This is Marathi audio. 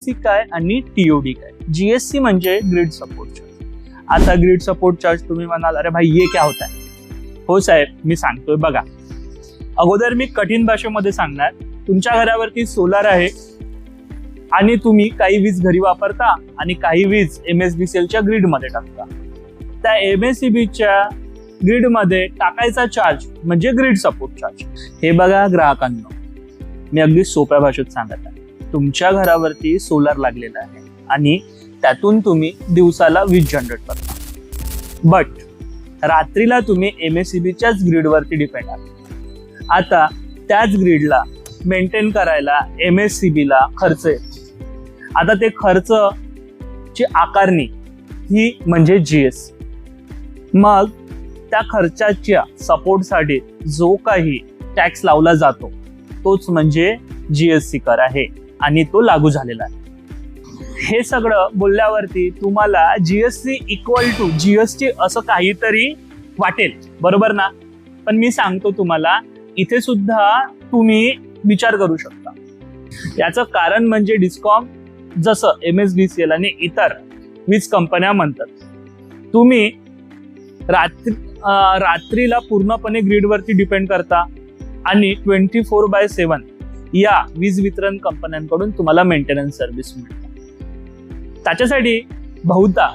काय आणि टीओडी काय. जीएससी म्हणजे ग्रिड सपोर्ट चार्ज. आता ग्रिड सपोर्ट चार्ज तुम्ही म्हणाल अरे भाई ये क्या होता है. हो साहेब, मी सांगतोय बघा. अगोदर मी कठीण भाषेमध्ये सांगणार. तुमच्या घरावरती सोलार आहे आणि तुम्ही काही वीज घरी वापरता आणि काही वीज एमएसबीसीएलच्या ग्रिड मध्ये टाकता. त्या एमएससीबीच्या ग्रिड मध्ये टाकायचा चार्ज म्हणजे ग्रिड सपोर्ट चार्ज. हे बघा ग्राहकांनो, मी अगदी सोप्या भाषेत सांगत आहे. तुमच्या घरावरती सोलार लागलेला आहे आणि त्यातून तुम्ही दिवसाला वीज जनरेट करता, बट रात्रीला तुम्ही एमएससीबीच्याच ग्रिडवरती डिपेंड आहात. आता त्याच ग्रिडला मेंटेन करायला एमएससीबीला खर्च येतो. आता ते खर्च ची आकारणी ही म्हणजे जीएससी. मग त्या खर्चाच्या सपोर्टसाठी जो काही टॅक्स लावला जातो तोच म्हणजे जीएससी कर आहे आणि तो लागू झालेला आहे. हे सगळं बोलल्यावरती तुम्हाला जीएससी इक्वल टू जीएसटी असं काहीतरी वाटेल, बरोबर ना. पण मी सांगतो तुम्हाला, इथे सुद्धा तुम्ही विचार करू शकता. याचं कारण म्हणजे डिस्कॉम, जसं एमएसबीसीएल आणि इतर वीज कंपन्या म्हणतात, तुम्ही रात्रीला पूर्णपणे ग्रिडवरती डिपेंड करता आणि 24/7 या वीज वितरण कंपन्यांकडून तुम्हाला मेंटेनन्स सर्व्हिस मिळते. त्याच्यासाठी बहुधा